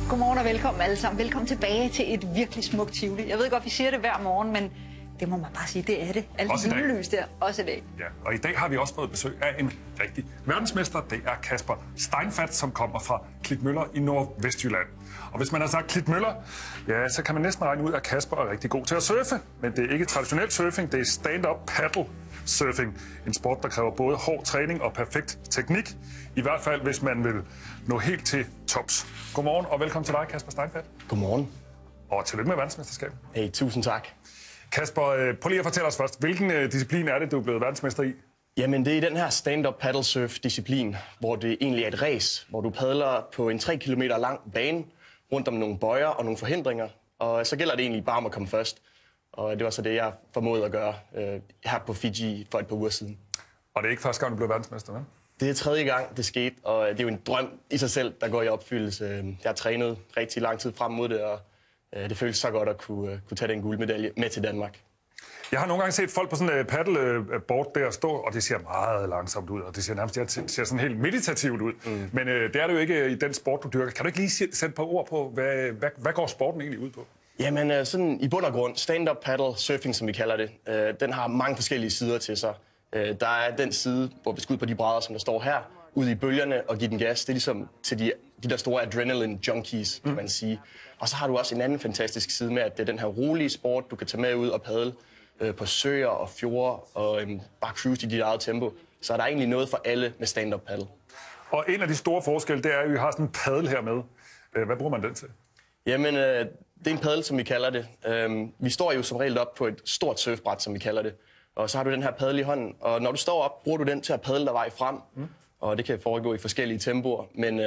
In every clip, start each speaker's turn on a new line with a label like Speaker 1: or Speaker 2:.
Speaker 1: Godmorgen og velkommen alle sammen. Velkommen tilbage til et virkelig smukt Tivoli. Jeg ved godt, vi siger det hver morgen, men det må man bare sige, det er det. Alle de julelys der, også i dag.
Speaker 2: Ja, og i dag har vi også fået besøg af en rigtig verdensmester. Det er Kasper Steinfath, som kommer fra Klitmøller i Nordvestjylland. Og hvis man har sagt Klitmøller, ja, så kan man næsten regne ud, at Kasper er rigtig god til at surfe. Men det er ikke traditionel surfing, det er stand-up paddle surfing. En sport, der kræver både hård træning og perfekt teknik. I hvert fald, hvis man vil nå helt til tops. Godmorgen og velkommen til dig, Kasper Steinfath.
Speaker 3: Godmorgen.
Speaker 2: Og tillykke med verdensmesterskabet.
Speaker 3: Hey, tusind tak.
Speaker 2: Kasper, prøv lige at fortælle os først, hvilken disciplin er det, du er blevet verdensmester i?
Speaker 3: Jamen, det er den her stand-up paddle surf-disciplin, hvor det egentlig er et race, hvor du padler på en 3 kilometer lang bane rundt om nogle bøjer og nogle forhindringer. Og så gælder det egentlig bare om at komme først. Og det var så det, jeg formåede at gøre her på Fiji for et par uger siden.
Speaker 2: Og det er ikke første gang, du blev verdensmester, vel?
Speaker 3: Det er tredje gang, det skete, og det er jo en drøm i sig selv, der går i opfyldelse. Jeg har trænet rigtig lang tid frem mod det, og det føles så godt at kunne tage den guldmedalje med til Danmark.
Speaker 2: Jeg har nogle gange set folk på sådan en paddleboard der stå, og det ser meget langsomt ud, og det ser nærmest ser sådan helt meditativt ud. Men det er det jo ikke i den sport, du dyrker. Kan du ikke lige sætte et par ord på, hvad går sporten egentlig ud på?
Speaker 3: Jamen, sådan i bund og grund, stand-up paddle surfing, som vi kalder det, den har mange forskellige sider til sig. Der er den side, hvor vi skal ud på de brædder, som der står her, ud i bølgerne og give den gas. Det er ligesom til de der store adrenaline junkies, kan man sige. Og så har du også en anden fantastisk side med, at det er den her rolige sport, du kan tage med ud og paddle på søer og fjorde og bare cruise i dit eget tempo. Så er der egentlig noget for alle med stand-up paddle.
Speaker 2: Og en af de store forskelle, det er, at vi har sådan en paddle her med. Hvad bruger man den til?
Speaker 3: Jamen, det er en paddle, som vi kalder det. Vi står jo som regel op på et stort surfbræt, som vi kalder det. Og så har du den her paddle i hånden, og når du står op, bruger du den til at paddle dig vej frem. Og det kan foregå i forskellige tempoer, men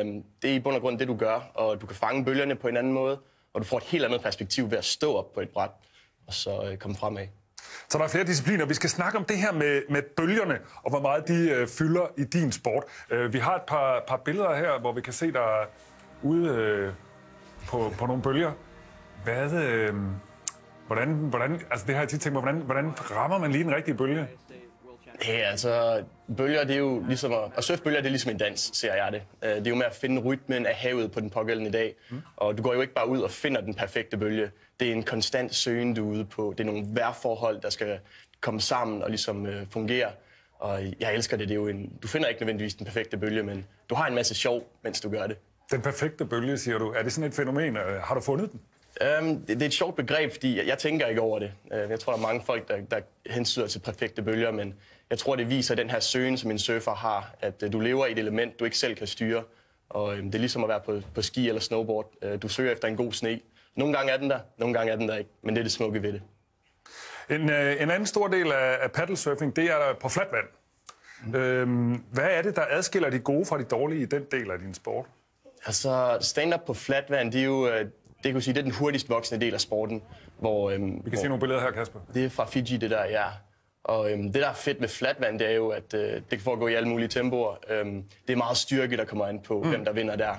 Speaker 3: det er i bund og grund det, du gør. Og du kan fange bølgerne på en anden måde, og du får et helt andet perspektiv ved at stå op på et bræt, og så komme fremad.
Speaker 2: Så der er flere discipliner. Vi skal snakke om det her med bølgerne, og hvor meget de fylder i din sport. Vi har et par billeder her, hvor vi kan se dig ude på nogle bølger. Hvordan, altså det har jeg tit tænkt mig, hvordan rammer man lige en rigtig bølge?
Speaker 3: Ja, altså, bølger, det er jo ligesom at surfe bølger, det er ligesom en dans, ser jeg det. Det er jo med at finde rytmen af havet på den pågældende dag. Og du går jo ikke bare ud og finder den perfekte bølge. Det er en konstant søgen, du er ude på. Det er nogle vejrforhold, der skal komme sammen og ligesom fungere. Og jeg elsker det. Det er jo du finder ikke nødvendigvis den perfekte bølge, men du har en masse sjov, mens du gør det. Den
Speaker 2: perfekte bølge, siger du. Er det sådan et fænomen? Har du fundet den?
Speaker 3: Det er et sjovt begreb, fordi jeg tænker ikke over det. Jeg tror, der er mange folk, der hensyder til perfekte bølger, men jeg tror, det viser den her søgen, som en surfer har, at du lever i et element, du ikke selv kan styre. Og det er ligesom at være på ski eller snowboard. Du søger efter en god sne. Nogle gange er den der, nogle gange er den der ikke, men det er det smukke ved det.
Speaker 2: En anden stor del af paddlesurfing, det er på fladt vand. Hvad er det, der adskiller de gode fra de dårlige i den del af din sport?
Speaker 3: Altså, stand-up på fladt vand, det er jo... Det kan sige, det er den hurtigst voksende del af sporten.
Speaker 2: Vi kan se nogle billeder her, Kasper.
Speaker 3: Det er fra Fiji, det der, ja. Og det, der er fedt ved flatvand, det er jo, at det kan foregå i alle mulige tempoer. Det er meget styrke, der kommer ind på, hvem der vinder der.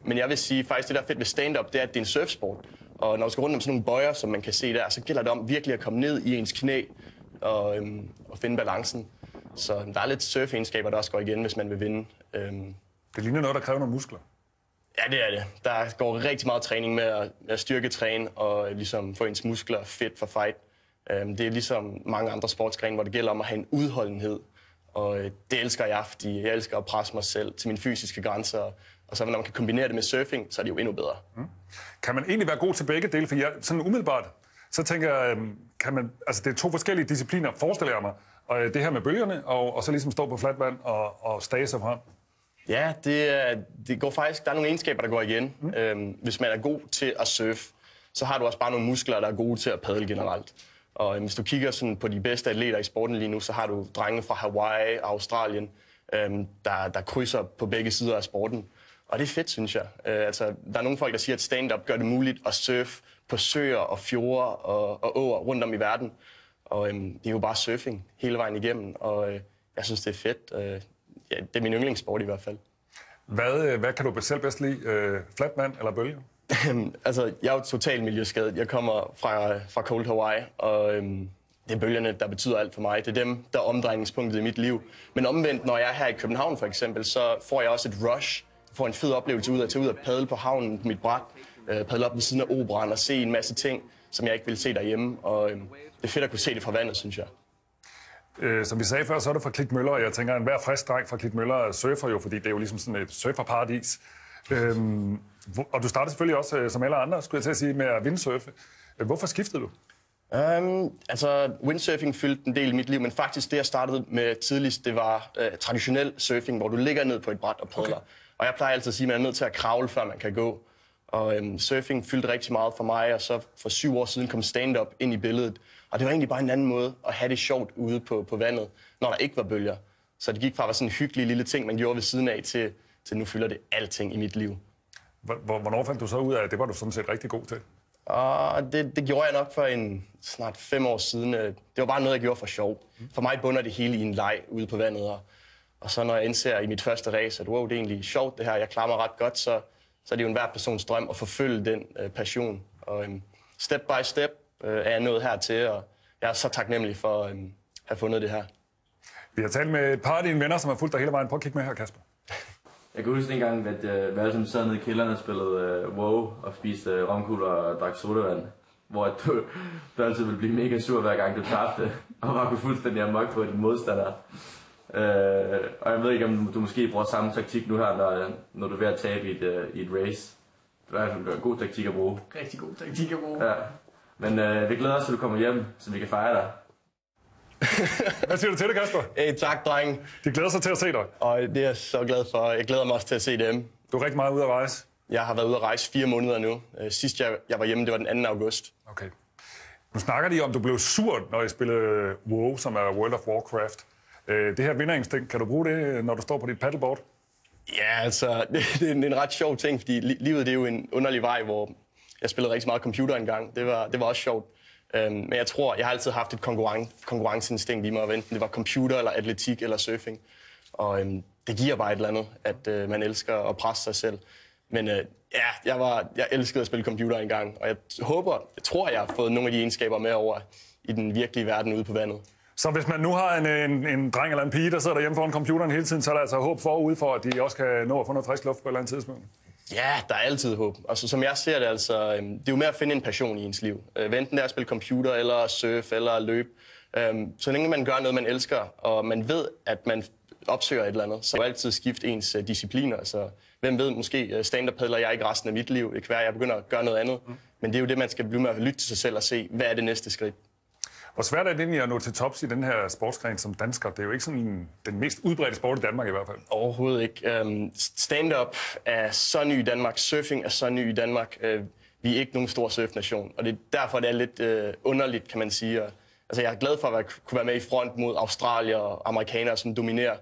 Speaker 3: Men jeg vil sige, faktisk det, der er fedt ved stand-up, det er, at det er en surfsport. Og når du skal rundt om sådan nogle bøjer, som man kan se der, så gælder det om virkelig at komme ned i ens knæ og finde balancen. Så der er lidt surfegenskaber, der også går igen, hvis man vil vinde.
Speaker 2: Det ligner noget, der kræver nogle muskler.
Speaker 3: Ja, det er det. Der går rigtig meget træning med at styrketræne og ligesom få ens muskler fedt for fight. Det er ligesom mange andre sportsgrene, hvor det gælder om at have en udholdenhed. Og det elsker jeg, fordi jeg elsker at presse mig selv til mine fysiske grænser. Og så når man kan kombinere det med surfing, så er det jo endnu bedre.
Speaker 2: Kan man egentlig være god til begge dele? For jeg, sådan umiddelbart, så tænker jeg, altså det er to forskellige discipliner, forestiller jeg mig. Og det her med bølgerne, og så ligesom stå på fladt vand og stage sig frem.
Speaker 3: Ja, det går faktisk. Der er nogle egenskaber, der går igen. Hvis man er god til at surfe, så har du også bare nogle muskler, der er gode til at paddle generelt. Og hvis du kigger sådan på de bedste atleter i sporten lige nu, så har du drenge fra Hawaii og Australien, der krydser på begge sider af sporten. Og det er fedt, synes jeg. Altså, der er nogle folk, der siger, at stand-up gør det muligt at surfe på søer og fjorde og åer rundt om i verden. Og det er jo bare surfing hele vejen igennem, og jeg synes, det er fedt. Ja, det er min yndlingssport i hvert fald.
Speaker 2: Hvad kan du selv bedst lide? Fladt vand eller bølger?
Speaker 3: Altså, jeg er jo totalt miljøskadet. Jeg kommer fra Cold Hawaii, og det er bølgerne, der betyder alt for mig. Det er dem, der er omdrejningspunktet i mit liv. Men omvendt, når jeg er her i København for eksempel, så får jeg også et rush får en fed oplevelse ud af at tage ud og padle på havnen på mit bræt, padle op ved siden af Operaen og se en masse ting, som jeg ikke ville se derhjemme. Og det er fedt at kunne se det fra vandet, synes jeg.
Speaker 2: Som vi sagde før, så er det fra Klitmøller, og jeg tænker, at enhver frisk dreng fra Klitmøller surfer jo, fordi det er jo ligesom sådan et surferparadis. Og du startede selvfølgelig også, som alle andre, skulle jeg til at sige, med at windsurfe. Hvorfor skiftede du?
Speaker 3: Windsurfing fyldte en del i mit liv, men faktisk det, jeg startede med tidligst, det var traditionel surfing, hvor du ligger ned på et bræt og padler. Okay. Og jeg plejer altid at sige, at man er nødt til at kravle, før man kan gå. Og surfing fyldte rigtig meget for mig, og så for 7 år siden kom stand-up ind i billedet. Og det var egentlig bare en anden måde at have det sjovt ude på vandet, når der ikke var bølger. Så det gik fra at være sådan en hyggelig lille ting, man gjorde ved siden af, til nu fylder det alting i mit liv.
Speaker 2: Hvornår fandt du så ud af, at det var du sådan set rigtig god til?
Speaker 3: Og det gjorde jeg nok for snart 5 år siden. Det var bare noget, jeg gjorde for sjov. For mig bunder det hele i en leg ude på vandet. Og så når jeg indser i mit første race, at wow, det er egentlig sjovt det her, jeg klarer mig ret godt, så er det jo enhver persons drøm at forfølge den passion. Og step by step er jeg nået hertil, og jeg er så taknemmelig for at have fundet det her.
Speaker 2: Vi har talt med et par af dine venner, som har fulgt dig hele vejen. Prøv at kigge med her, Kasper.
Speaker 4: Jeg kan huske en gang, at vi alle sammen sad nede i kælderen og spillede WoW og spiste romkugler og drak sodavand. Hvor du altid ville blive mega sur, hver gang du tabte, og var fuldstændig amok på din modstander. Og jeg ved ikke, om du måske bruger samme taktik nu her, når du er ved at tabe i et race. Det er en god taktik at bruge.
Speaker 5: Rigtig god taktik at bruge.
Speaker 4: Ja. Men vi glæder os til, at du kommer hjem, så vi kan fejre dig.
Speaker 2: Hvad siger du til det, Kasper?
Speaker 3: Hey, tak, dreng.
Speaker 2: De glæder sig til at se dig.
Speaker 3: Og det er jeg så glad for. Jeg glæder mig også til at se dem.
Speaker 2: Du er rigtig meget ude at rejse.
Speaker 3: Jeg har været ude at rejse 4 måneder nu. Sidst jeg var hjemme, det var den 2. august.
Speaker 2: Okay. Nu snakker de om, du blev sur, når I spillede WoW, som er World of Warcraft. Det her vinderinstinkt, kan du bruge det, når du står på dit paddleboard?
Speaker 3: Ja, altså, det er en ret sjov ting, fordi livet det er jo en underlig vej, hvor jeg spillede rigtig meget computer engang. Det var også sjovt. Men jeg tror, jeg har altid haft et konkurrenceinstinkt i mig, enten det var computer, eller atletik, eller surfing. Og det giver bare et eller andet, at man elsker at presse sig selv. Men jeg elskede at spille computer engang, og jeg tror, jeg har fået nogle af de egenskaber med over i den virkelige verden ude på vandet.
Speaker 2: Så hvis man nu har en dreng eller en pige, der sidder derhjemme foran computeren hele tiden, så er der altså håb forude for, at de også kan nå at få noget frisk luft på et eller andet tidspunkt?
Speaker 3: Ja, der er altid håb. Altså, som jeg ser det, altså, det er jo med at finde en passion i ens liv. Enten det er at spille computer, eller surfe, eller løbe. Så længe man gør noget, man elsker, og man ved, at man opsøger et eller andet, så er det altid skifte ens discipliner. Altså, hvem ved, måske stand-up-padler jeg ikke resten af mit liv. Det kan være, at jeg begynder at gøre noget andet. Men det er jo det, man skal blive med at lytte til sig selv og se, hvad er det næste skridt.
Speaker 2: Hvor svært er det egentlig at nå til tops i den her sportsgren som dansker? Det er jo ikke sådan den mest udbredte sport i Danmark i hvert fald.
Speaker 3: Overhovedet ikke. Stand-up er så ny i Danmark. Surfing er så ny i Danmark. Vi er ikke nogen stor surfnation, og det er derfor, det er lidt underligt, kan man sige. Altså, jeg er glad for at kunne være med i front mod Australier og amerikanere, som dominerer.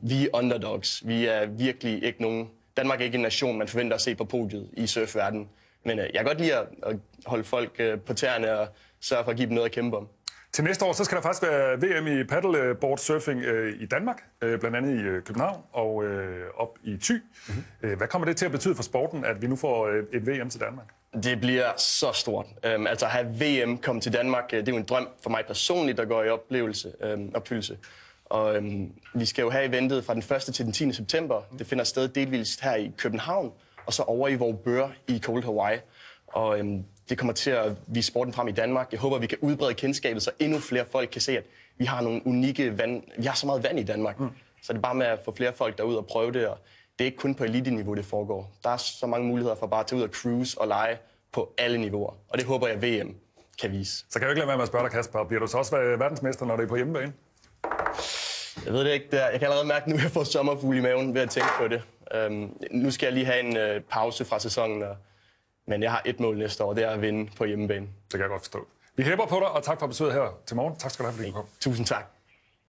Speaker 3: Vi er underdogs. Vi er virkelig ikke nogen... Danmark er ikke en nation, man forventer at se på podiet i surfverdenen. Men jeg kan godt lide at holde folk på tæerne og sørge for at give dem noget at kæmpe om.
Speaker 2: Til næste år så skal der faktisk være VM i paddleboard surfing i Danmark, blandt andet i København og op i Thy. Hvad kommer det til at betyde for sporten, at vi nu får et VM til Danmark?
Speaker 3: Det bliver så stort. Altså at have VM komme til Danmark, det er jo en drøm for mig personligt, der går i opfyldelse. Og vi skal jo have eventet fra den 1. til den 10. september. Det finder sted delvist her i København, og så over i Vorupør i Cold Hawaii. Og det kommer til at vise sporten frem i Danmark. Jeg håber, vi kan udbrede kendskabet, så endnu flere folk kan se, at vi har nogle unikke vand. Vi har så meget vand i Danmark. Så det er bare med at få flere folk derud og prøve det. Og det er ikke kun på elite-niveau, det foregår. Der er så mange muligheder for bare at tage ud og cruise og lege på alle niveauer. Og det håber jeg, VM kan vise.
Speaker 2: Så kan jeg jo ikke lade være med at spørge dig, Kasper. Bliver du så også verdensmester, når du er på hjemmebane?
Speaker 3: Jeg ved det ikke. Jeg kan allerede mærke nu, at jeg får sommerfugle i maven ved at tænke på det. Nu skal jeg lige have en pause fra sæsonen. Men jeg har et mål næste år, det er at vinde på hjemmebane.
Speaker 2: Det kan jeg godt forstå. Vi hæpper på dig, og tak for besøget her til morgen. Tak skal du have, fordi du kom.
Speaker 3: Tusind tak.